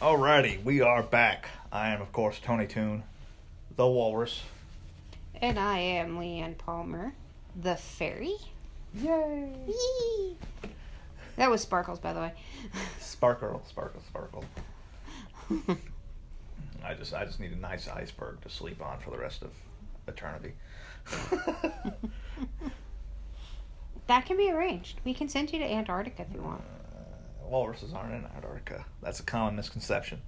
Alrighty, we are back. I am, of course, Tony Toon, the Walrus. And I am Leanne Palmer, the Fairy. Yay! Yee! That was Sparkles, by the way. Sparkle. I just need a nice iceberg to sleep on for the rest of eternity. That can be arranged. We can send you to Antarctica if you want. Walruses aren't in Antarctica. That's a common misconception.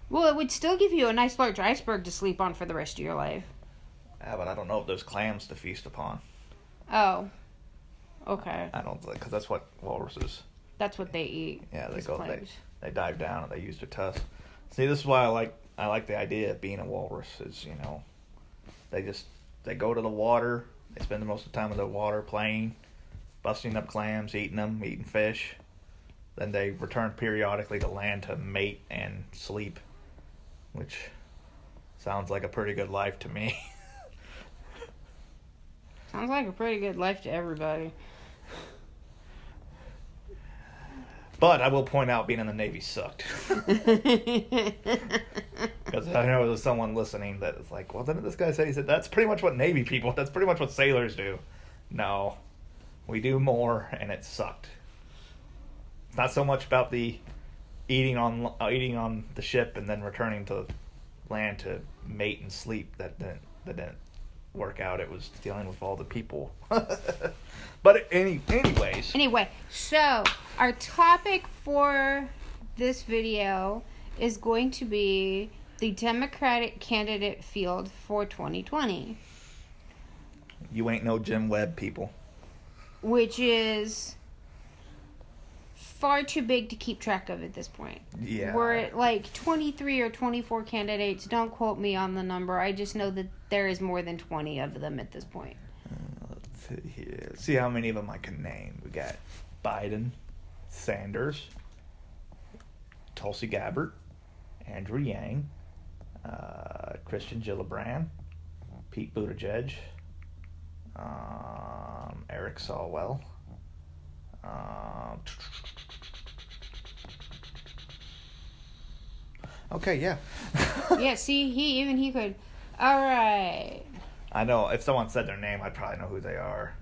Well, it would still give you a nice large iceberg to sleep on for the rest of your life. Yeah, but I don't know if there's clams to feast upon. Oh. Okay. I don't, because that's what walruses. That's what they eat. Yeah, clams. they dive down and they use their tusks. See, this is why I like the idea of being a walrus. Is they go to the water. They spend the most of the time in the water playing, busting up clams, eating fish. Then they return periodically to land to mate and sleep, which sounds like a pretty good life to me. Sounds like a pretty good life to everybody. But I will point out being in the Navy sucked. Because I know there's someone listening that is like, well, didn't this guy say? He said, that's pretty much what that's pretty much what sailors do. No, we do more, and it sucked. It's not so much about the eating on the ship and then returning to land to mate and sleep that didn't work out. It was dealing with all the people. But anyways. Anyway, so our topic for this video is going to be the Democratic candidate field for 2020. You ain't no Jim Webb, people. Which is far too big to keep track of at this point. Yeah. We're at like 23 or 24 candidates. Don't quote me on the number. I just know that there is more than 20 of them at this point. Let's see here. See how many of them I can name. We got Biden, Sanders, Tulsi Gabbard, Andrew Yang, Christian Gillibrand, Pete Buttigieg, Eric Swalwell. Okay, yeah. Yeah, see, he could. All right. I know if someone said their name, I'd probably know who they are.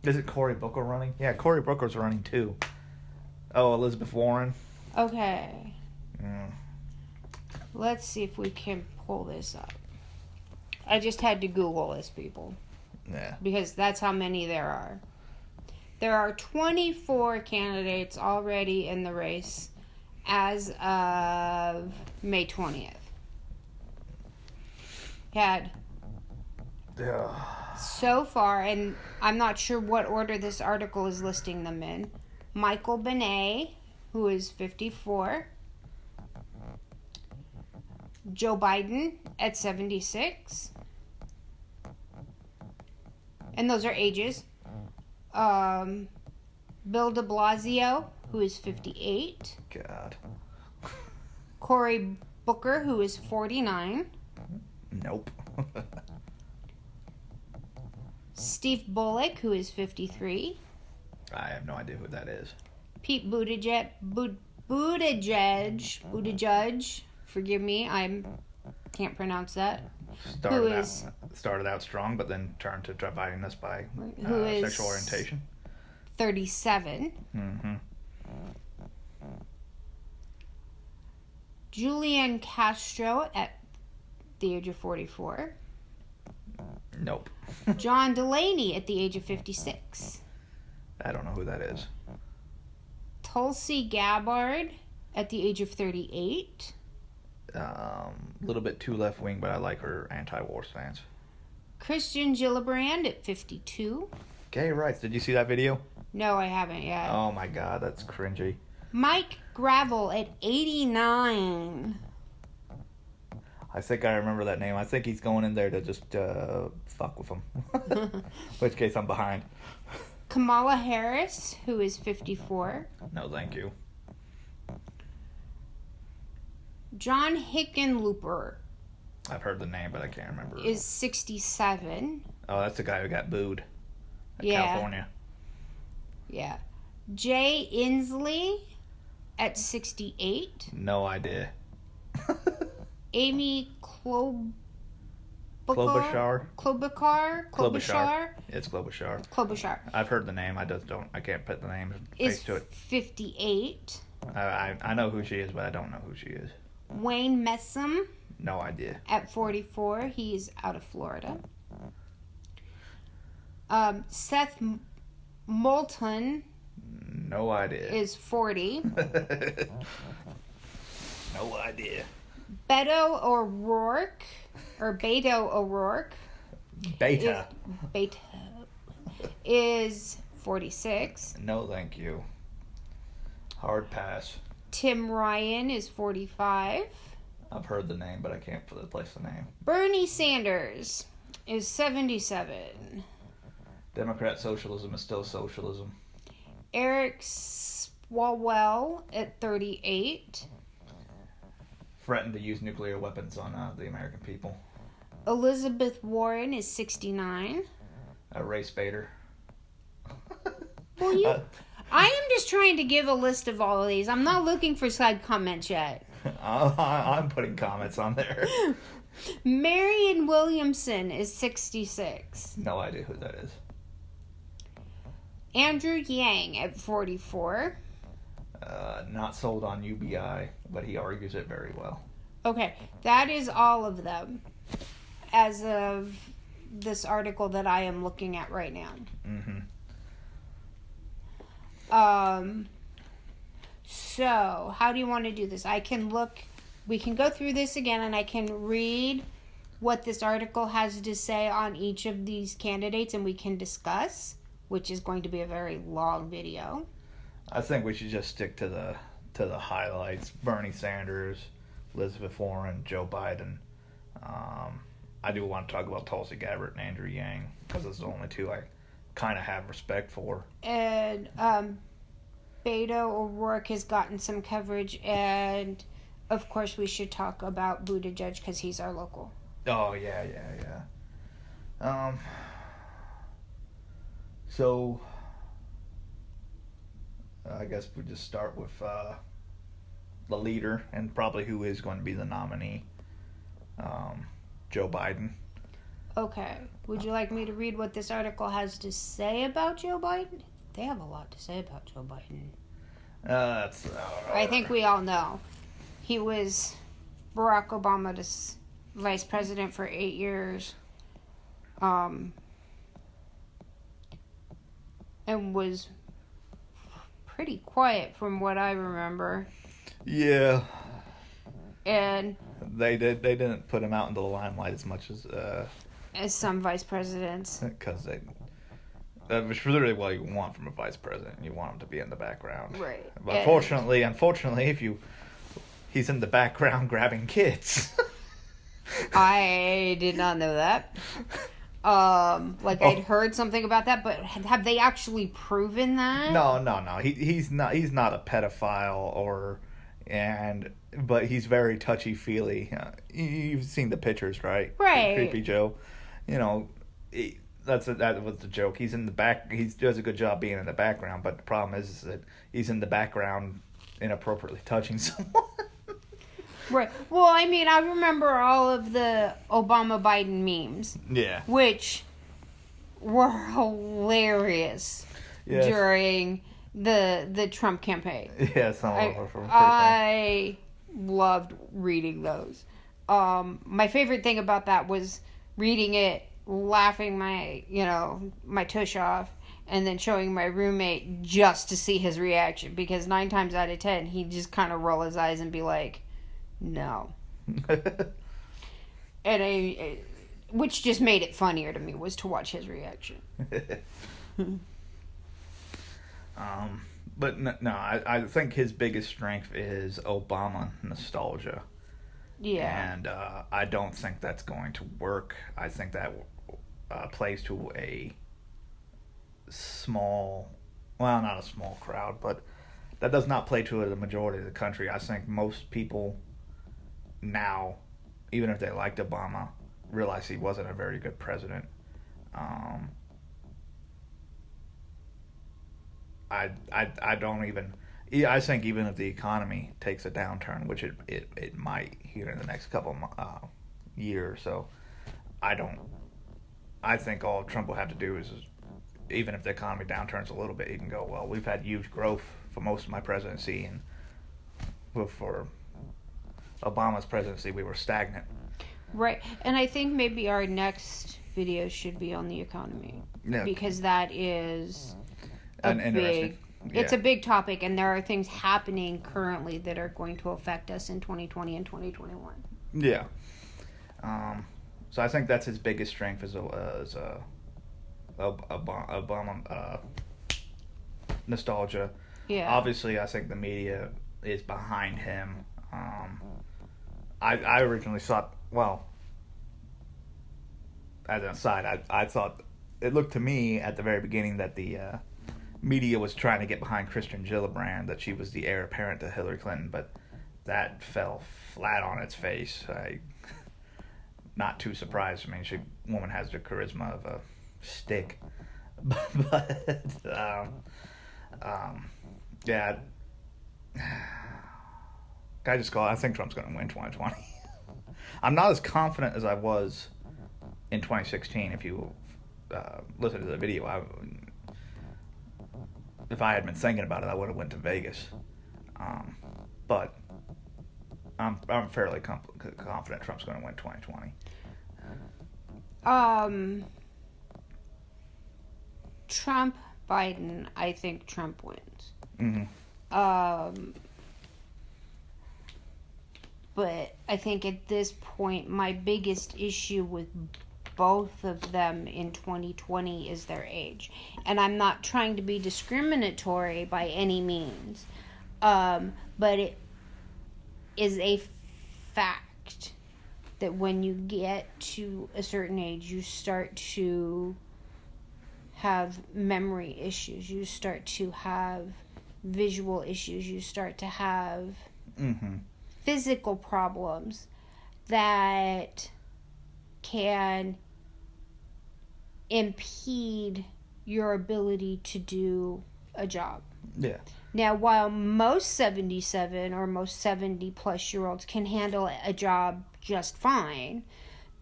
Is it Cory Booker running? Yeah, Cory Booker's running too. Oh, Elizabeth Warren. Okay. Mm. Let's see if we can pull this up. I just had to Google this, people. Yeah. Because that's how many there are. There are 24 candidates already in the race as of May 20th. Had so far, and I'm not sure what order this article is listing them in. Michael Benet, who is 54. Joe Biden at 76. And those are ages. Bill de Blasio, who is 58. God. Cory Booker, who is 49. Nope. Steve Bullock, who is 53. I have no idea who that is. Pete Buttigieg, forgive me, I can't pronounce that. Started out strong, but then turned to dividing us by sexual orientation. 37. Mm-hmm. Julian Castro at the age of 44. Nope. John Delaney at the age of 56. I don't know who that is. Tulsi Gabbard at the age of 38. A little bit too left wing, but I like her anti-war stance. Christian Gillibrand at 52. Gay rights. Did you see that video? No, I haven't yet. Oh my God, that's cringy. Mike Gravel at 89. I think I remember that name. I think he's going in there to just fuck with him. In which case I'm behind. Kamala Harris, who is 54. No, thank you. John Hickenlooper. I've heard the name, but I can't remember. Is 67. Oh, that's the guy who got booed. California. Yeah. Jay Inslee at 68. No idea. Amy Klobuchar? Klobuchar It's Klobuchar. Klobuchar I've heard the name. I can't put the name is face to it. 58. I know who she is, but I don't know who she is. Wayne Messam No idea. at 44. He's out of Florida. Seth Moulton No idea. is 40. No idea. Beto O'Rourke Beta. is 46. No, thank you. Hard pass. Tim Ryan is 45. I've heard the name, but I can't place the name. Bernie Sanders is 77. Democrat socialism is still socialism. Eric Swalwell at 38. Threatened to use nuclear weapons on the American people. Elizabeth Warren is 69. Race baiter. Well, I am just trying to give a list of all of these. I'm not looking for side comments yet. I'm putting comments on there. Marianne Williamson is 66. No idea who that is. Andrew Yang at 44. Not sold on UBI, but he argues it very well. Okay, that is all of them as of this article that I am looking at right now. Mm-hmm. So, how do you want to do this? We can go through this again and I can read what this article has to say on each of these candidates and we can discuss, which is going to be a very long video. I think we should just stick to the highlights. Bernie Sanders, Elizabeth Warren, Joe Biden. I do want to talk about Tulsi Gabbard and Andrew Yang because those are the only two I kind of have respect for. And Beto O'Rourke has gotten some coverage, and of course we should talk about Buttigieg because he's our local. Oh yeah. So I guess we just start with the leader and probably who is going to be the nominee, Joe Biden. Okay. Would you like me to read what this article has to say about Joe Biden? They have a lot to say about Joe Biden. I think we all know. He was Barack Obama's vice president for 8 years. And was pretty quiet from what I remember. Yeah. And they didn't put him out into the limelight as much as some vice presidents. Because which is literally what you want from a vice president. You want him to be in the background. Right. But unfortunately, he's in the background grabbing kids. I did not know that. I'd heard something about that, but have they actually proven that? No. He's not a pedophile but he's very touchy-feely. You've seen the pictures, right? Right. Creepy Joe. That was the joke. He's in the back. He does a good job being in the background, but the problem is that he's in the background inappropriately touching someone. Right. Well, I mean, I remember all of the Obama-Biden memes. Yeah. Which were hilarious during the Trump campaign. Yeah, some of them were pretty funny. I loved reading those. My favorite thing about that was reading it, laughing my tush off, and then showing my roommate just to see his reaction, because 9 times out of 10 he'd just kind of roll his eyes and be like, no. And which just made it funnier to me, was to watch his reaction. But no, I think his biggest strength is Obama nostalgia. Yeah. And I don't think that's going to work. I think that plays to a not a small crowd, but that does not play to the majority of the country. I think most people now, even if they liked Obama, realize he wasn't a very good president. I don't Yeah, I think even if the economy takes a downturn, which it might here in the next couple year or so, I don't. I think all Trump will have to do is even if the economy downturns a little bit, he can go, well, we've had huge growth for most of my presidency, and for Obama's presidency, we were stagnant. Right. And I think maybe our next video should be on the economy. Yeah. Because that is Interesting. It's a big topic, and there are things happening currently that are going to affect us in 2020 and 2021. Yeah. So I think that's his biggest strength is Obama nostalgia. Yeah. Obviously, I think the media is behind him. I originally thought, well, as an aside, I thought it looked to me at the very beginning that the media was trying to get behind Kristen Gillibrand, that she was the heir apparent to Hillary Clinton, but that fell flat on its face. Not too surprised. I mean, woman has the charisma of a stick, but yeah. I think Trump's going to win 2020. I'm not as confident as I was in 2016. If you listen to the video, if I had been thinking about it, I would have went to Vegas. But I'm fairly confident Trump's going to win 2020. Trump, Biden, I think Trump wins. Mm-hmm. But I think at this point, my biggest issue with both of them in 2020 is their age. And I'm not trying to be discriminatory by any means. But it is a fact that when you get to a certain age, you start to have memory issues. You start to have visual issues. You start to have physical problems that can impede your ability to do a job. Yeah. Now, while most 77 or most 70 plus year olds can handle a job just fine,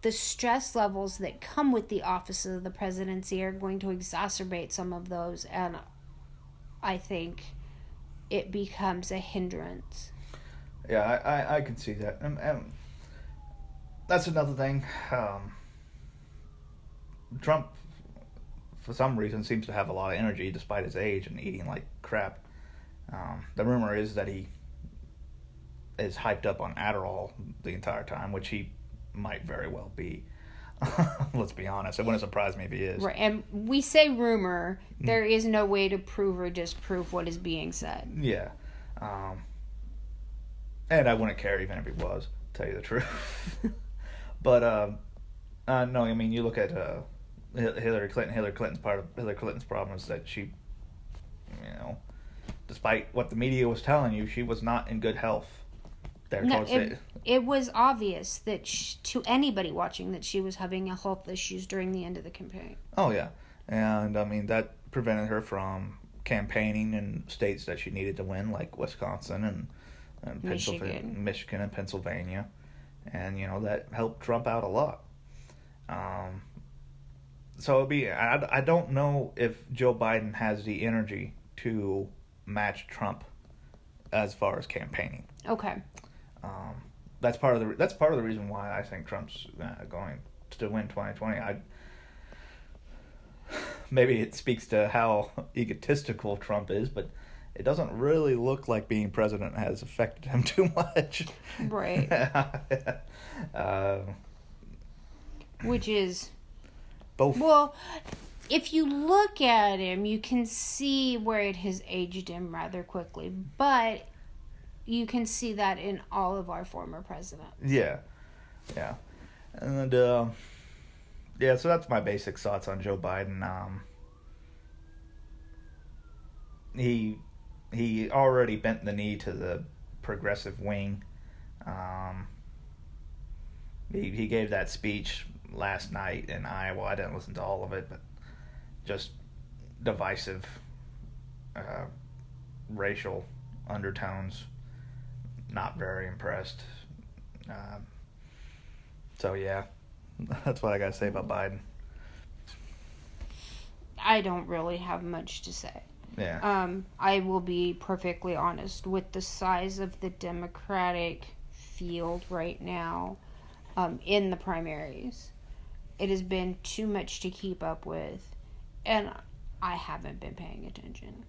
the stress levels that come with the office of the presidency are going to exacerbate some of those, and I think it becomes a hindrance. Yeah, I can see that. And that's another thing. Trump, for some reason, seems to have a lot of energy despite his age and eating like crap. The rumor is that he is hyped up on Adderall the entire time, which he might very well be. Let's be honest. It wouldn't surprise me if he is. Right, and we say rumor. There is no way to prove or disprove what is being said. Yeah. And I wouldn't care even if he was, to tell you the truth. But, no, I mean, you look at Hillary Clinton. Hillary Clinton's problem is that she, despite what the media was telling you, she was not in good health. It was obvious that to anybody watching that she was having health issues during the end of the campaign. Oh, yeah. And, I mean, that prevented her from campaigning in states that she needed to win, like Wisconsin and Michigan and Pennsylvania. And, that helped Trump out a lot. So I don't know if Joe Biden has the energy to match Trump as far as campaigning. Okay. That's part of the reason why I think Trump's going to win 2020. Maybe it speaks to how egotistical Trump is, but it doesn't really look like being president has affected him too much. Right. Which is both. Well, if you look at him, you can see where it has aged him rather quickly, but you can see that in all of our former presidents. Yeah. And so that's my basic thoughts on Joe Biden. He already bent the knee to the progressive wing. He gave that speech last night in Iowa. I didn't listen to all of it, but just divisive, racial undertones. Not very impressed. So yeah, that's what I gotta say about Biden. I don't really have much to say. Yeah. I will be perfectly honest with the size of the Democratic field right now, in the primaries. It has been too much to keep up with, and I haven't been paying attention.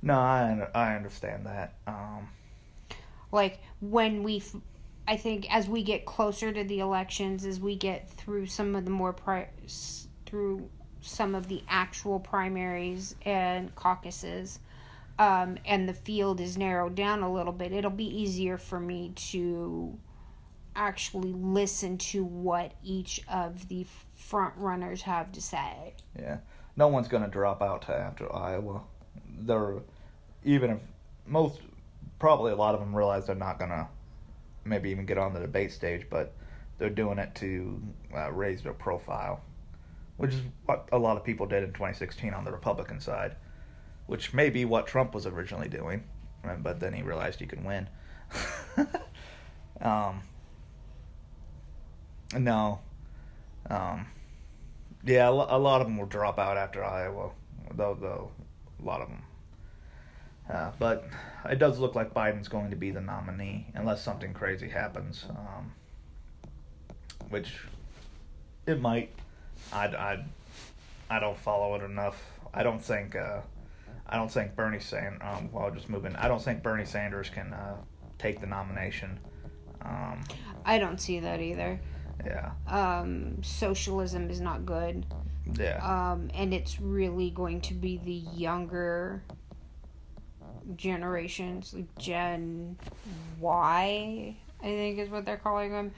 No, I understand that. Like I think as we get closer to the elections, as we get through some of the through some of the actual primaries and caucuses, and the field is narrowed down a little bit, it'll be easier for me to actually listen to what each of the front runners have to say. Yeah, no one's gonna drop out to after Iowa. Even if probably a lot of them realize they're not gonna maybe even get on the debate stage, but they're doing it to raise their profile, which is what a lot of people did in 2016 on the Republican side, which may be what Trump was originally doing, but then he realized he could win. No. Yeah, a lot of them will drop out after Iowa, though a lot of them. But it does look like Biden's going to be the nominee, unless something crazy happens, which it might. I don't follow it enough. I don't think Bernie Sanders. Just moving. I don't think Bernie Sanders can take the nomination. I don't see that either. Yeah. Socialism is not good. Yeah. And it's really going to be the younger generations, like Gen Y, I think is what they're calling them.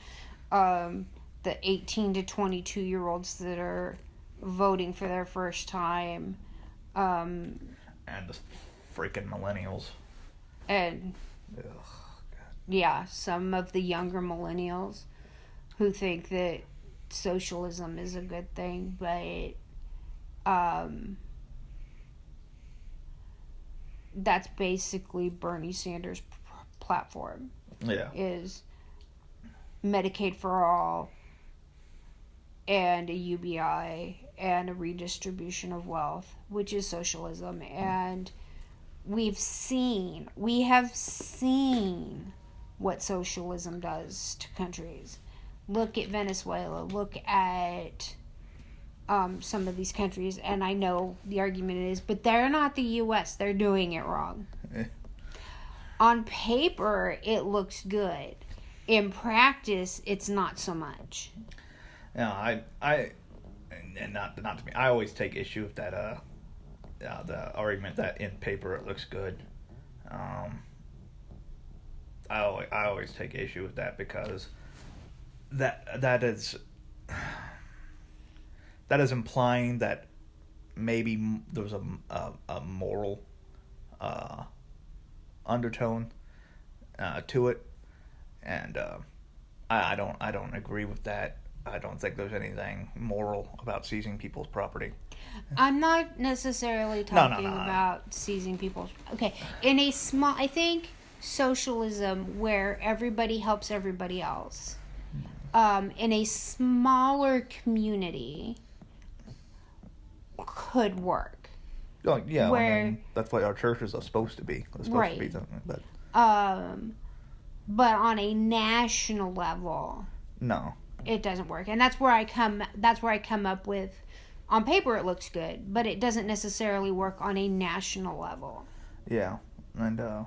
The 18 to 22 year olds that are voting for their first time. And the freaking millennials. And Ugh, yeah, some of the younger millennials who think that socialism is a good thing, but that's basically Bernie Sanders' platform. Yeah. Is Medicaid for all and a UBI and a redistribution of wealth, which is socialism. And we have seen what socialism does to countries. Look at Venezuela. Look at some of these countries. And I know the argument is, but they're not the U.S. They're doing it wrong. On paper, it looks good. In practice, it's not so much. Yeah, and not to me. I always take issue with that. The argument that in paper it looks good. I always take issue with that because that is implying that maybe there's a moral undertone to it, and I don't agree with that. I don't think there's anything moral about seizing people's property. I'm not necessarily talking about seizing people's... Okay, in a small... I think socialism where everybody helps everybody else, in a smaller community, could work. Oh, yeah, where, that's what our churches are supposed to be. They're supposed to be something, but... but on a national level... No. It doesn't work, and that's where I come up with, on paper it looks good, but it doesn't necessarily work on a national level. Yeah, and I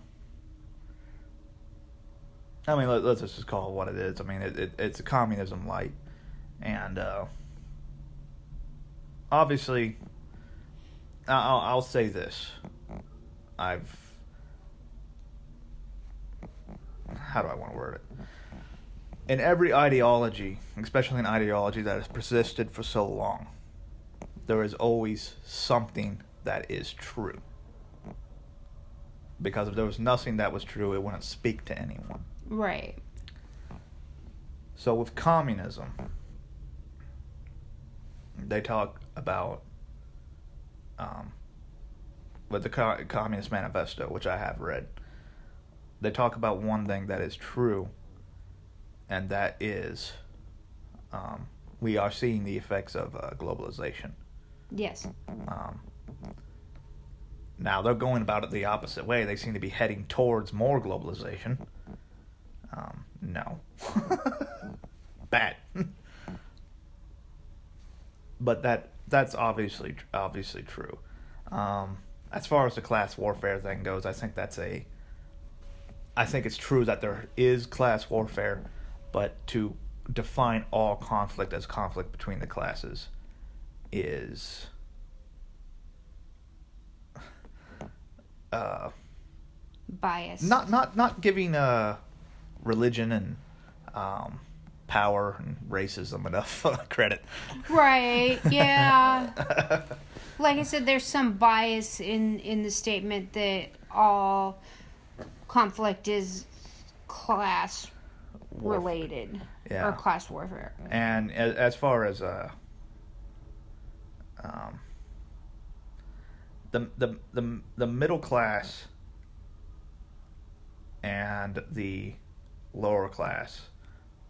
mean, let's just call it what it is. I mean, it's a communism light, and obviously, I'll say this: how do I want to word it? In every ideology, especially an ideology that has persisted for so long, there is always something that is true. Because if there was nothing that was true, it wouldn't speak to anyone. Right. So with communism, they talk about with the Communist Manifesto, which I have read, they talk about one thing that is true, and that is we are seeing the effects of globalization. Yes. Now, they're going about it the opposite way. They seem to be heading towards more globalization. No. Bad. But that's obviously true. As far as the class warfare thing goes, I think it's true that there is class warfare, but to define all conflict as conflict between the classes is bias. Not giving religion and power and racism enough credit. Right, yeah. Like I said, there's some bias in the statement that all conflict is class related. Yeah. Or class warfare. And as far as the middle class and the lower class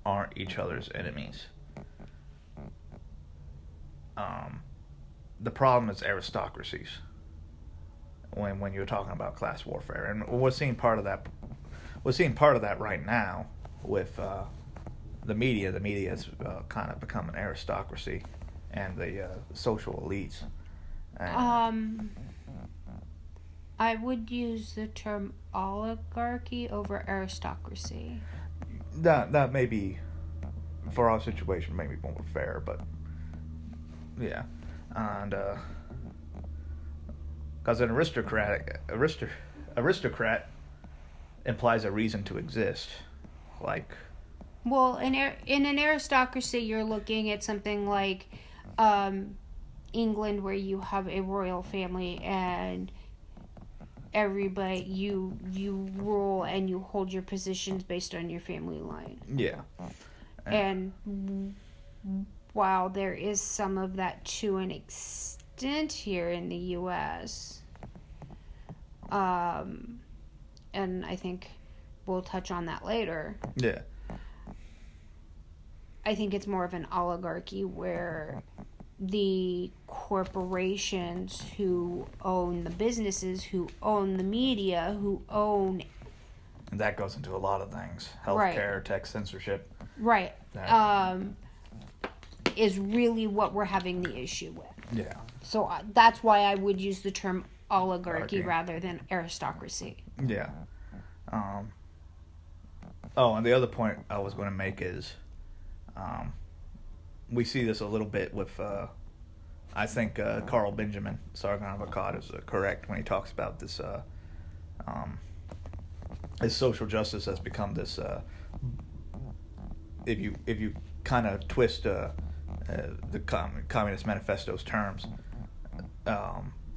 aren't each other's enemies. The problem is aristocracies. When you're talking about class warfare, and we're seeing part of that. We're seeing part of that right now with the media. The media has kind of become an aristocracy, and the social elites. I would use the term oligarchy over aristocracy. That may be, for our situation, maybe more fair, but yeah, and because an aristocrat implies a reason to exist, like. Well, in an aristocracy, you're looking at something like England, where you have a royal family and everybody you rule and you hold your positions based on your family line. Yeah. And while there is some of that to an extent here in the U.S., and I think we'll touch on that later. Yeah. I think it's more of an oligarchy where the corporations who own the businesses, who own the media, who own... And that goes into a lot of things. Healthcare, right. Tech censorship. Right. Is really what we're having the issue with. Yeah. So that's why I would use the term oligarchy rather than aristocracy. Yeah. And the other point I was going to make is... we see this a little bit with, I think Carl Benjamin, Sargon of Akkad, is correct when he talks about this, as social justice has become this, if you kind of twist the Communist Manifesto's terms,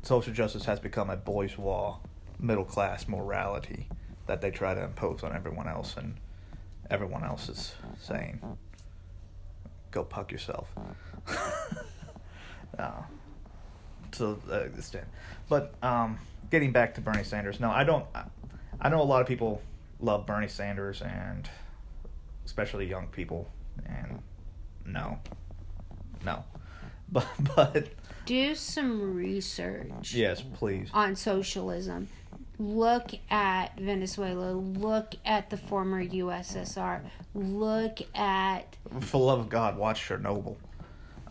social justice has become a bourgeois, middle-class morality that they try to impose on everyone else, and everyone else is saying... Go puck yourself. To the extent, but getting back to Bernie Sanders, no, I don't. I know a lot of people love Bernie Sanders, and especially young people, and no, but do some research. Yes, please. On socialism. Look at Venezuela. Look at the former USSR. Look at... For the love of God, watch Chernobyl.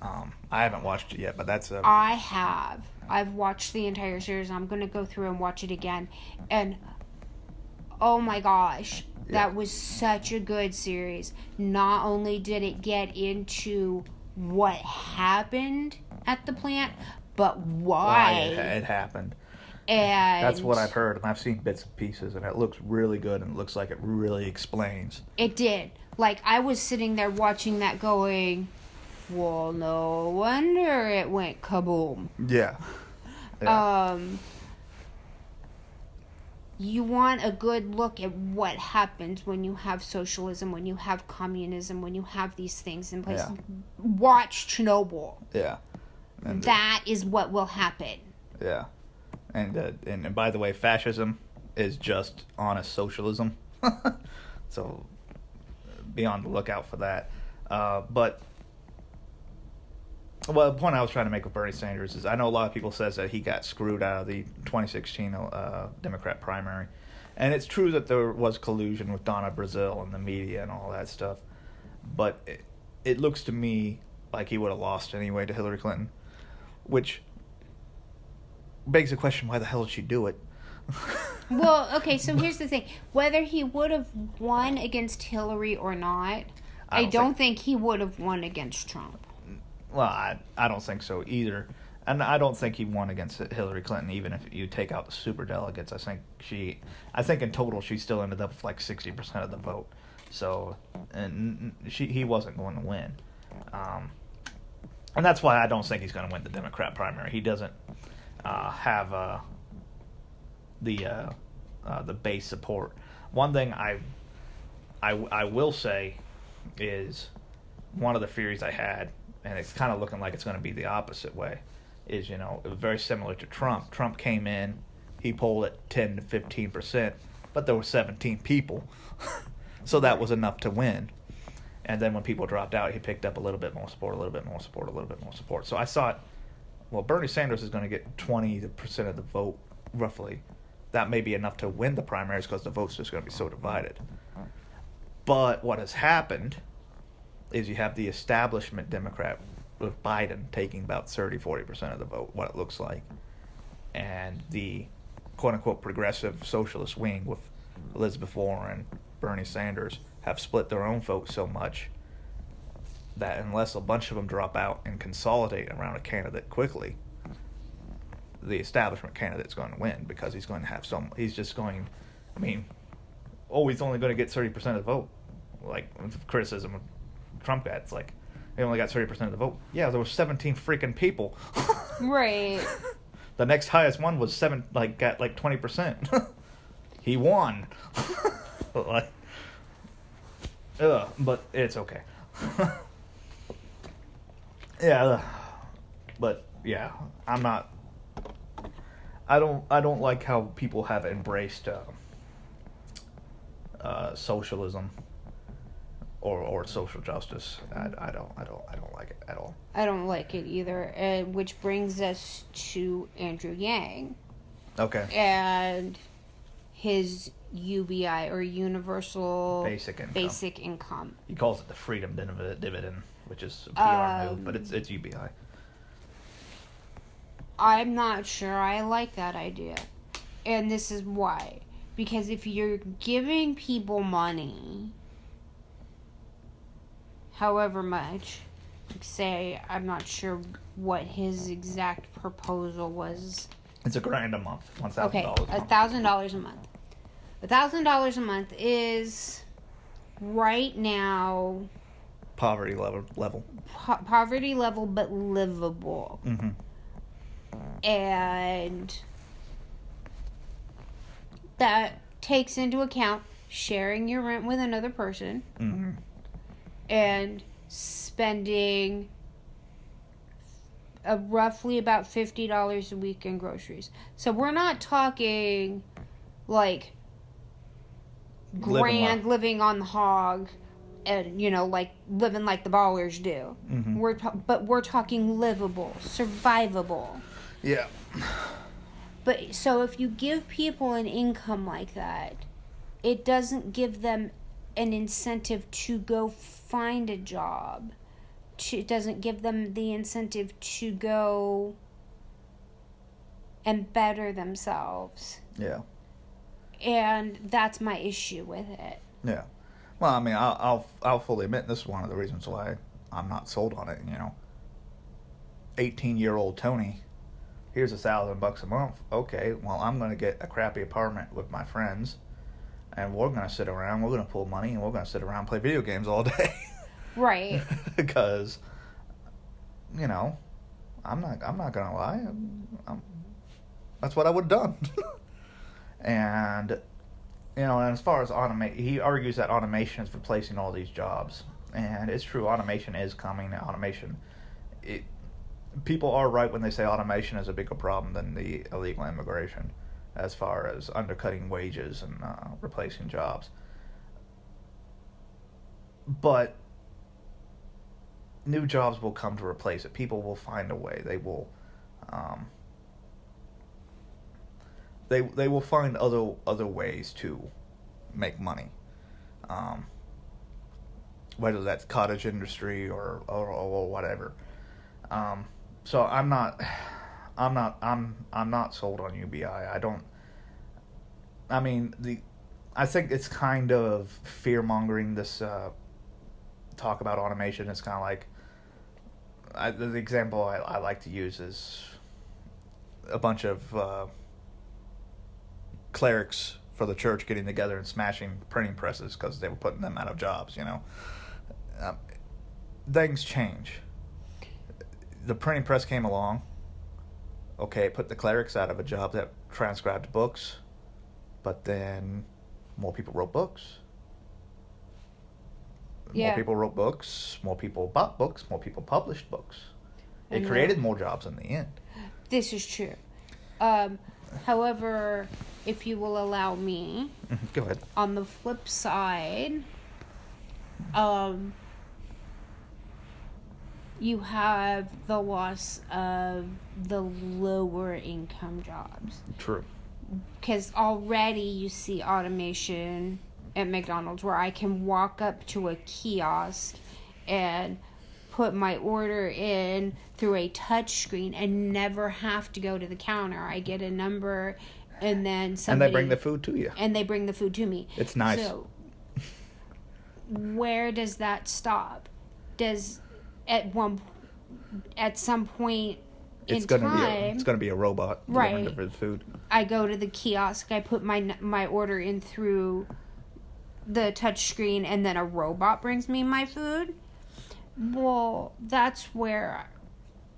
I haven't watched it yet, but that's... I have. I've watched the entire series. I'm going to go through and watch it again. And, oh my gosh, that was such a good series. Not only did it get into what happened at the plant, but why it happened. And that's what I've heard, and I've seen bits and pieces, and it looks really good, and it looks like it really explains. It did. Like, I was sitting there watching that going, well, no wonder it went kaboom. Yeah. You want a good look at what happens when you have socialism, when you have communism, when you have these things in place. Yeah. Watch Chernobyl. Yeah. And that is what will happen. Yeah. And by the way, fascism is just honest socialism. So be on the lookout for that. But well, the point I was trying to make with Bernie Sanders is I know a lot of people says that he got screwed out of the 2016 Democrat primary. And it's true that there was collusion with Donna Brazile and the media and all that stuff. But it looks to me like he would have lost anyway to Hillary Clinton, which begs the question, why the hell did she do it? Well, okay, so here's the thing. Whether he would have won against Hillary or not, I don't think he would have won against Trump. Well, I don't think so either. And I don't think he won against Hillary Clinton, even if you take out the superdelegates. I think in total she still ended up with like 60% of the vote. So, and he wasn't going to win. And that's why I don't think he's going to win the Democrat primary. He doesn't have the base support. One thing I will say is one of the theories I had, and it's kind of looking like it's going to be the opposite way, is, very similar to Trump. Trump came in, he polled at 10 to 15%, but there were 17 people. So that was enough to win. And then when people dropped out, he picked up a little bit more support, a little bit more support, a little bit more support. So I thought, well, Bernie Sanders is going to get 20% of the vote, roughly. That may be enough to win the primaries because the vote's just going to be so divided. But what has happened is you have the establishment Democrat with Biden taking about 30-40% of the vote, what it looks like. And the quote-unquote progressive socialist wing with Elizabeth Warren, Bernie Sanders, have split their own vote so much that unless a bunch of them drop out and consolidate around a candidate quickly, the establishment candidate's going to win because he's going to have he's only going to get 30% of the vote. Like, criticism of Trump got, it's like, he only got 30% of the vote. Yeah, there were 17 freaking people. Right. The next highest one was got 20%. He won. But it's okay. Yeah, but yeah, I don't like how people have embraced socialism or social justice. I don't like it at all. I don't like it either. Which brings us to Andrew Yang. Okay. And his UBI, or Universal Basic Income. He calls it the Freedom Dividend, which is a PR move, but it's UBI. I'm not sure I like that idea. And this is why. Because if you're giving people money, however much, say, I'm not sure what his exact proposal was. It's $1,000 a month. $1,000 okay, a month. $1,000 a month. $1,000 a month is right now poverty level. Poverty level, but livable. Mm-hmm. And that takes into account sharing your rent with another person. Mm-hmm. And spending roughly about $50 a week in groceries. So we're not talking like living on the hog and, like living like the ballers do. Mm-hmm. We're talking livable, survivable. Yeah. But so if you give people an income like that, it doesn't give them an incentive to go find a job. It doesn't give them the incentive to go and better themselves. Yeah. And that's my issue with it. Yeah. Well, I mean, I'll fully admit this is one of the reasons why I'm not sold on it. 18-year-old Tony, here's $1,000 a month. Okay, well, I'm going to get a crappy apartment with my friends, and we're going to sit around, we're going to pull money, and we're going to sit around and play video games all day. Right. Because, I'm not going to lie. That's what I would have done. And, and as far as he argues that automation is replacing all these jobs. And it's true, automation is coming. People are right when they say automation is a bigger problem than the illegal immigration. as far as undercutting wages and replacing jobs. But new jobs will come to replace it. People will find a way. They will. They will find other ways to make money. Whether that's cottage industry or whatever. So I'm not sold on UBI. I think it's kind of fear mongering. This talk about automation is kind of like, the example I like to use is a bunch of clerics for the church getting together and smashing printing presses because they were putting them out of jobs. Things change. The printing press came along. Okay, it put the clerics out of a job that transcribed books, but then more people wrote books. Yeah. More people wrote books, more people bought books, more people published books. It created more jobs in the end. This is true. However, if you will allow me, go ahead. On the flip side, you have the loss of the lower income jobs. True. Because already you see automation at McDonald's where I can walk up to a kiosk and put my order in through a touch screen and never have to go to the counter. I get a number and then somebody... And they bring the food to you. And they bring the food to me. It's nice. So, where does that stop? Does... At some point it's gonna be a robot delivering the food. I go to the kiosk, I put my order in through the touch screen, and then a robot brings me my food. Well, that's where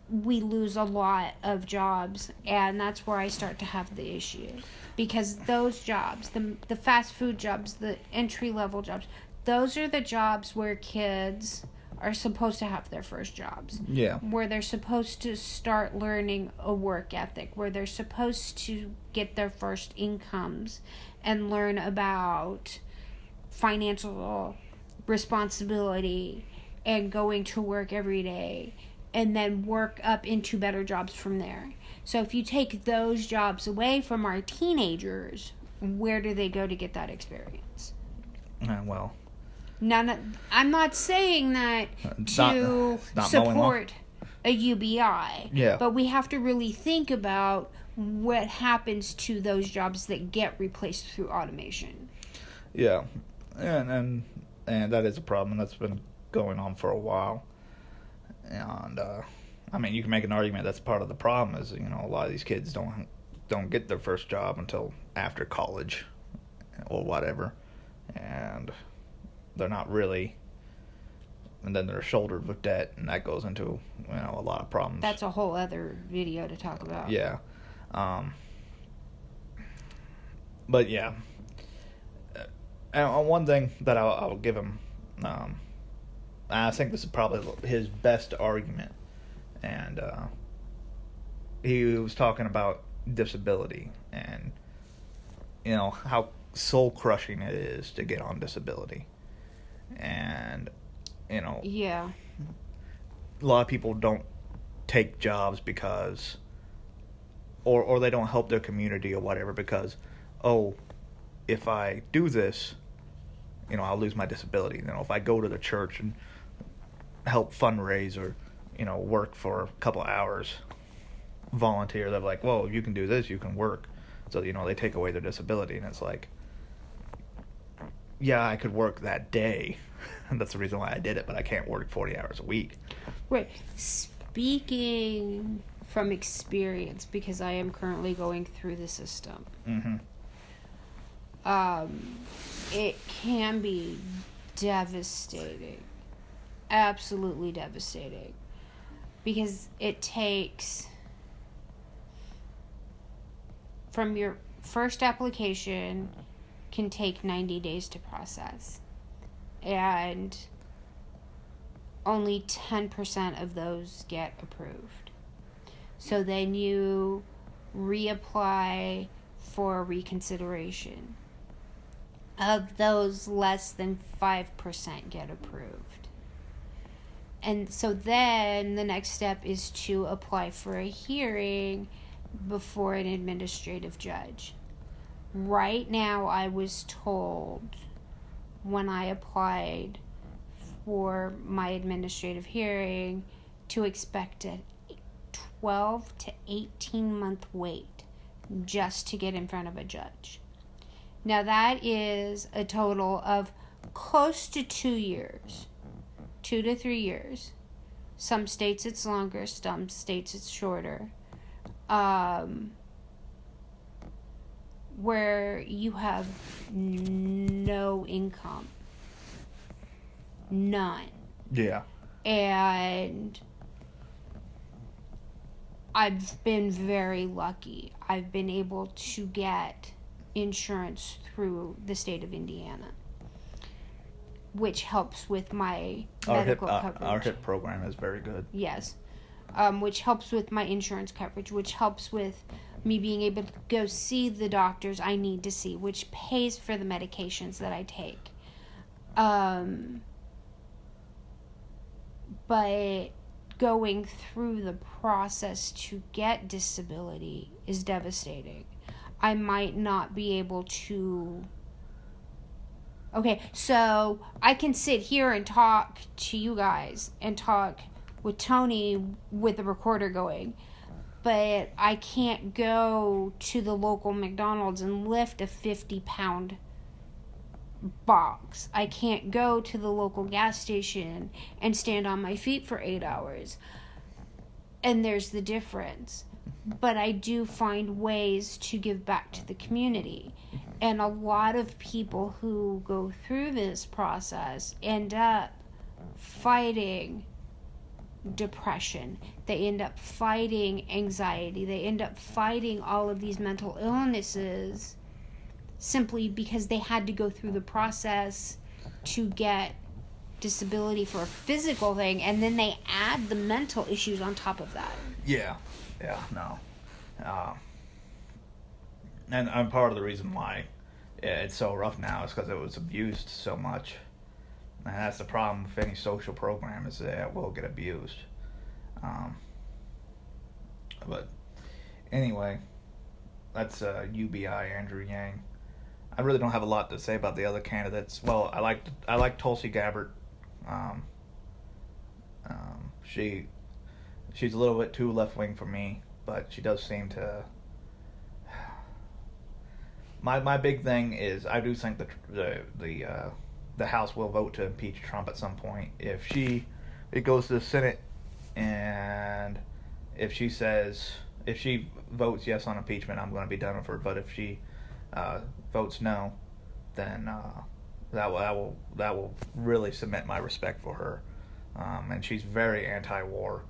we lose a lot of jobs, and that's where I start to have the issue, because those jobs, the fast food jobs, the entry level jobs, those are the jobs where kids are supposed to have their first jobs. Yeah. Where they're supposed to start learning a work ethic, where they're supposed to get their first incomes and learn about financial responsibility and going to work every day, and then work up into better jobs from there. So if you take those jobs away from our teenagers, where do they go to get that experience? Well... I'm not saying that to support a UBI, but we have to really think about what happens to those jobs that get replaced through automation. Yeah, and that is a problem that's been going on for a while. And you can make an argument that's part of the problem is a lot of these kids don't get their first job until after college or whatever, and they're not really, and then they're shouldered with debt, and that goes into a lot of problems. That's a whole other video to talk about. Yeah, but yeah, and one thing that I'll give him, I think this is probably his best argument, and he was talking about disability and how soul crushing it is to get on disability. And yeah, a lot of people don't take jobs because or they don't help their community or whatever because if I do this, I'll lose my disability. If I go to the church and help fundraise or work for a couple hours, volunteer, they're like, well, you can do this, you can work. So they take away their disability, and it's like, yeah, I could work that day. And that's the reason why I did it, but I can't work 40 hours a week. Right. Speaking from experience, because I am currently going through the system, it can be devastating. Absolutely devastating. Because it takes, from your first application, can take 90 days to process. And only 10% of those get approved. So then you reapply for reconsideration. Of those, less than 5% get approved. And so then the next step is to apply for a hearing before an administrative judge. Right now, I was told when I applied for my administrative hearing to expect a 12 to 18 month wait just to get in front of a judge. Now that is a total of close to 2 years, 2 to 3 years. Some states it's longer, some states it's shorter. Where you have no income. None. Yeah. And I've been very lucky. I've been able to get insurance through the state of Indiana, which helps with my medical coverage. Our HIP program is very good. Yes. Which helps with my insurance coverage, which helps with me being able to go see the doctors I need to see, which pays for the medications that I take. But going through the process to get disability is devastating. I might not be able to... Okay, so I can sit here and talk to you guys and talk with Tony with the recorder going, but I can't go to the local McDonald's and lift a 50-pound box. I can't go to the local gas station and stand on my feet for 8 hours. And there's the difference. But I do find ways to give back to the community. And a lot of people who go through this process end up fighting depression. They end up fighting anxiety. They end up fighting all of these mental illnesses simply because they had to go through the process to get disability for a physical thing, and then they add the mental issues on top of that. Yeah, no. And part of the reason why it's so rough now is because it was abused so much. And that's the problem with any social program, is that it will get abused. But anyway, that's UBI Andrew Yang. I really don't have a lot to say about the other candidates. Well, I like Tulsi Gabbard. She's a little bit too left wing for me, but she does seem to. My big thing is I do think the House will vote to impeach Trump at some point. If it goes to the Senate, and if she votes yes on impeachment, I'm going to be done with her. But if she votes no, then that will really cement my respect for her. And she's very anti-war.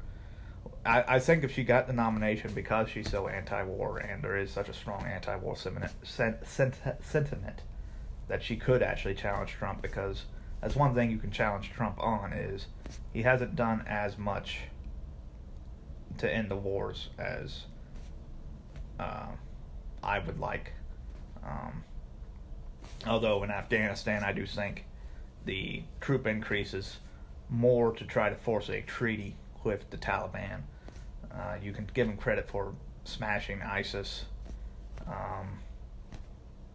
I think if she got the nomination, because she's so anti-war and there is such a strong anti-war sentiment, that she could actually challenge Trump, because that's one thing you can challenge Trump on, is he hasn't done as much to end the wars as I would like. Although in Afghanistan, I do think the troop increases more to try to force a treaty with the Taliban. You can give him credit for smashing ISIS,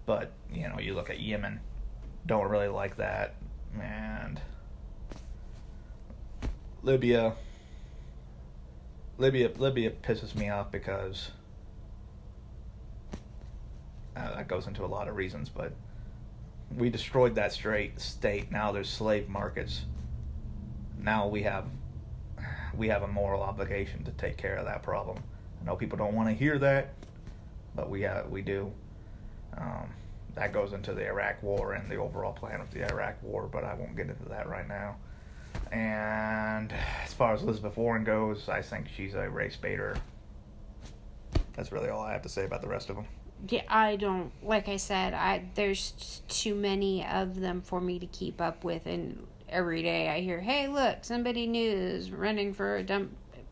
but you look at Yemen, don't really like that, and Libya pisses me off because that goes into a lot of reasons, but we destroyed that state. Now there's slave markets. Now we have a moral obligation to take care of that problem. I know people don't want to hear that, but we do. That goes into the Iraq War and the overall plan of the Iraq War, but I won't get into that right now. And as far as Elizabeth Warren goes, I think she's a race baiter. That's really all I have to say about the rest of them. Yeah, I don't, like I said, there's too many of them for me to keep up with, and every day I hear, hey, look, somebody new is running for,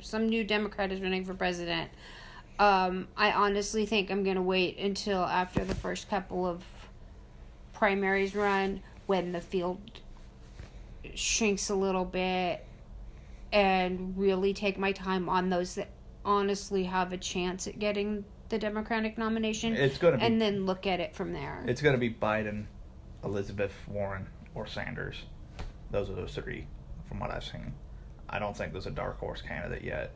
some new Democrat is running for president. I honestly think I'm going to wait until after the first couple of primaries run, when the field shrinks a little bit, and really take my time on those that honestly have a chance at getting the Democratic nomination. It's going to be, and then look at it from there. It's going to be Biden, Elizabeth Warren, or Sanders. Those are those three, from what I've seen. I don't think there's a dark horse candidate yet.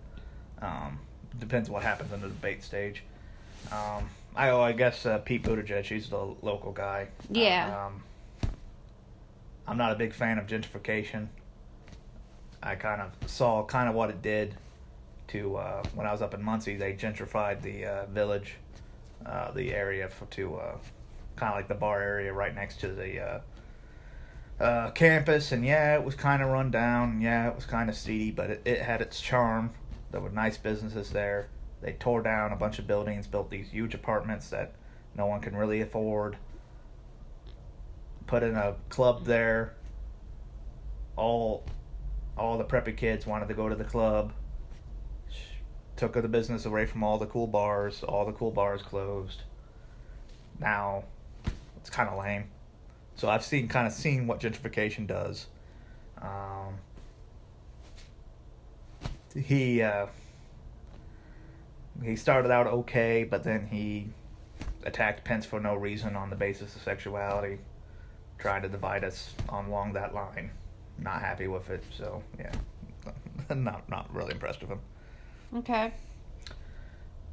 Depends what happens in the debate stage. I guess Pete Buttigieg, he's the local guy. Yeah. I'm not a big fan of gentrification. I kind of saw what it did to, when I was up in Muncie, they gentrified the village, the area to kind of like the bar area right next to the campus. And yeah, it was kind of run down. Yeah, it was kind of seedy, but it had its charm. There were nice businesses there. They tore down a bunch of buildings, built these huge apartments that no one can really afford. Put in a club there. All the preppy kids wanted to go to the club. Took the business away from all the cool bars. All the cool bars closed. Now, it's kind of lame. So I've seen what gentrification does. He started out okay, but then he attacked Pence for no reason on the basis of sexuality, trying to divide us along that line. Not happy with it, so yeah, not really impressed with him. Okay.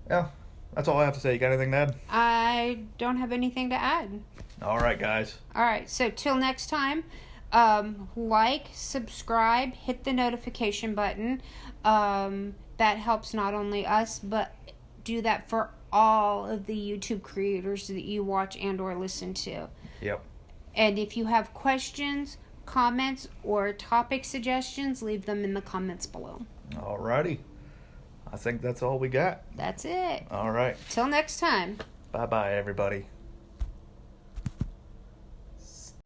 Yeah, that's all I have to say. You got anything to add? I don't have anything to add. All right, guys. All right, so till next time, like, subscribe, hit the notification button. That helps not only us, but do that for all of the YouTube creators that you watch and or listen to. Yep. And if you have questions, comments, or topic suggestions, leave them in the comments below. All righty. I think that's all we got. That's it. All right. Till next time. Bye-bye, everybody.